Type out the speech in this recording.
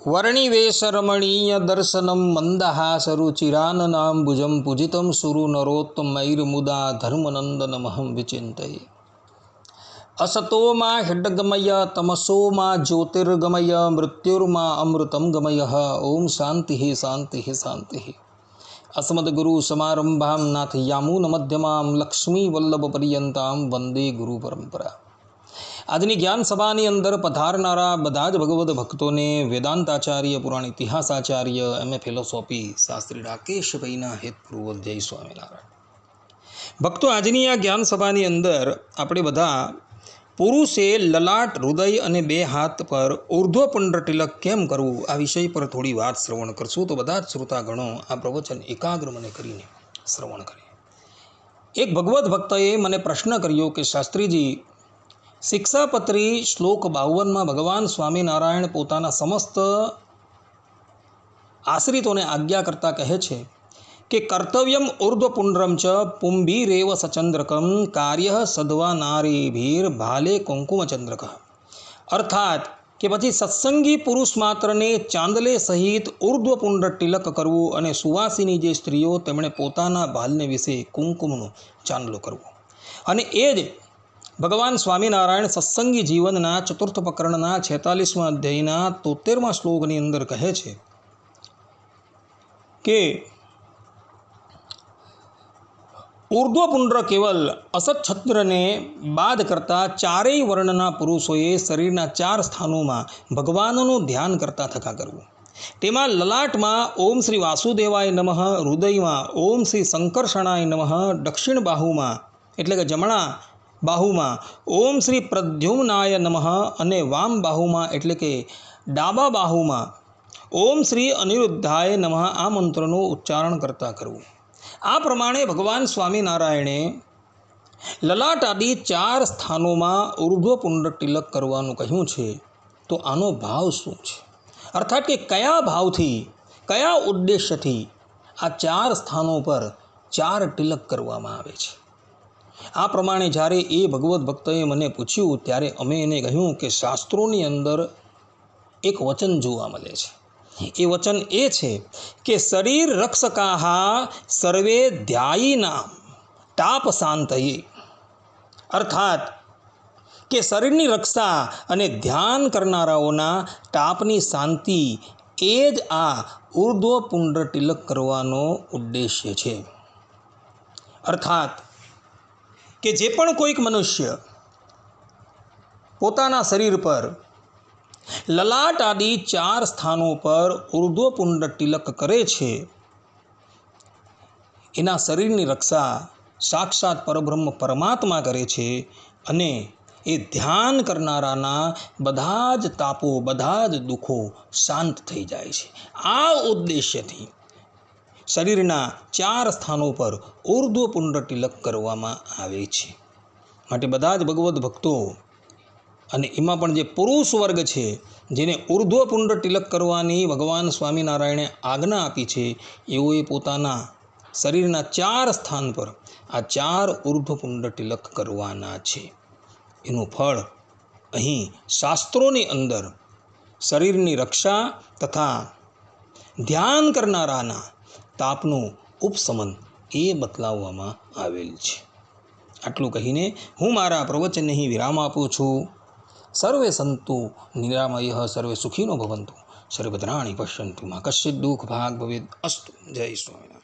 वर्णिवेशरमणीय दर्शनं मन्दहासरुचिराननाम्बुजं पूजितं सुरनरोत्तमैर्मुदा धर्मनन्दनमहं विचिन्तये। असतो मा हिड्गमय तमसो मा ज्योतिर्गमय मृत्युर्मा अमृतं गमय। ओम शांति शांति शांति। अस्मद्गुरुसमारम्भां नाथयामुनमध्यमां लक्ष्मीवल्लभपर्यन्तां वंदे गुरु परंपरा। આજની જ્ઞાન સભાની અંદર પધારનારા બધા જ ભગવદ્ ભક્તોને વેદાંતાચાર્ય પુરાણ ઇતિહાસાચાર્ય એમએ ફિલોસોફી શાસ્ત્રી રાકેશભાઈના હેતપૂર્વક જય સ્વામિનારાયણ। ભક્તો, આજની આ જ્ઞાન સભાની અંદર આપણે બધા પુરુષે લલાટ, હૃદય અને બે હાથ પર ઉર્ધ્વપુંડ્ર તિલક કેમ કરવું આ વિષય પર થોડી વાત શ્રવણ કરશું। તો બધા જ શ્રોતાગણો આ પ્રવચન એકાગ્ર મને કરીને શ્રવણ કરે। એક ભગવદ્ ભક્તએ મને પ્રશ્ન કર્યો કે શાસ્ત્રીજી, શિક્ષાપત્રી શ્લોક 52 માં ભગવાન સ્વામિનારાયણ પોતાના સમસ્ત આશ્રિતોને આજ્ઞા કરતા કહે છે કે કર્તવ્યમ ઉર્ધ્વપુંડ્રમ ચ પુંભીરેવ સચંદ્રકમ કાર્ય સદ્વા નારીભીર ભાલે કુંકુમચંદ્રક। અર્થાત કે પછી સત્સંગી પુરુષ માત્રને ચાંદલે સહિત ઉર્ધ્વપુંડ્ર તિલક કરવું અને સુવાસિની જે સ્ત્રીઓ તેમણે પોતાના ભાલને વિશે કુંકુમનો ચાંદલો કરવો। અને એ જ ભગવાન સ્વામિનારાયણ સત્સંગી જીવનના ચતુર્થ પ્રકરણના 46મા અધ્યાયના 73મા શ્લોકની અંદર કહે છે કે ઉર્ધ્વપુંડ્ર કેવલ અસચ્છદ્રને બાદ કરતા ચારેય વર્ણના પુરુષોએ શરીરના 4 સ્થાનોમાં ભગવાનનું ધ્યાન કરતા થકા કરવું। તેમાં લલાટમાં ઓમ શ્રી વાસુદેવાય નમઃ, હૃદયમાં ઓમ શ્રી સંકર્ષણાય નમઃ, દક્ષિણ બાહુમાં એટલે કે જમણા બાહુમાં ઓમ શ્રી પ્રદ્યુમ્નાય નમઃ અને વામ બાહુમાં એટલે કે ડાબા બાહુમાં ઓમ શ્રી અનિરુદ્ધાય નમઃ આ મંત્રનું ઉચ્ચારણ કરતા કરવું। આ પ્રમાણે ભગવાન સ્વામિનારાયણે લલાટ આદિ 4 સ્થાનોમાં ઉર્ધ્વપુંડ્ર તિલક કરવાનું કહ્યું છે। તો આનો ભાવ શું છે? અર્થાત કે કયા ભાવથી, કયા ઉદ્દેશ્યથી આ 4 સ્થાનો પર 4 તિલક કરવામાં આવે છે? આ પ્રમાણે જ્યારે એ ભગવદ્ ભક્તએ મને પૂછ્યું ત્યારે અમે એને કહ્યું કે શાસ્ત્રોની અંદર એક વચન જોવા મળે છે। એ વચન એ છે કે શરીર રક્ષકાહ સર્વે ધ્યાયીના તાપ શાંતયે। અર્થાત કે શરીરની રક્ષા અને ધ્યાન કરનારાઓના તાપની શાંતિ એ જ આ ઉર્ધ્વપુંડ્ર તિલક કરવાનો ઉદ્દેશ્ય છે। અર્થાત કે જે પણ કોઈક મનુષ્ય પોતાના શરીર પર લલાટ આદિ 4 સ્થાનો પર ઉર્ધ્વપુંડ્ર તિલક કરે છે, એના શરીરની રક્ષા સાક્ષાત પરબ્રહ્મ પરમાત્મા કરે છે અને એ ધ્યાન કરનારાના બધા જ તાપો, બધા જ દુઃખો શાંત થઈ જાય છે। આ ઉદ્દેશ્યથી શરીરના 4 સ્થાનો પર ઉર્ધ્વપુંડ્ર તિલક કરવામાં આવે છે। માટે બધા જ ભગવદ્ ભક્તો અને એમાં પણ જે પુરુષ વર્ગ છે જેને ઉર્ધ્વપુંડ્ર તિલક કરવાની ભગવાન સ્વામિનારાયણે આજ્ઞા આપી છે, એઓએ પોતાના શરીરના 4 સ્થાન પર આ 4 ઉર્ધ્વપુંડ્ર તિલક કરવાના છે। એનું ફળ અહીં શાસ્ત્રોની અંદર શરીરની રક્ષા તથા ધ્યાન કરનારાના તાપનું ઉપશમન એ બતલાવવામાં આવેલ છે। આટલું કહીને હું મારા પ્રવચનને અહીં વિરામ આપું છું। સર્વે સંતુ નિરામયઃ, સર્વે સુખીનો ભવંતુ, સર્વભદ્રાણિ પશ્યન્તુ, મા કશ્ચિદ દુઃખ ભાગ ભવેદ અસ્તુ। જય સ્વામિનારાયણ।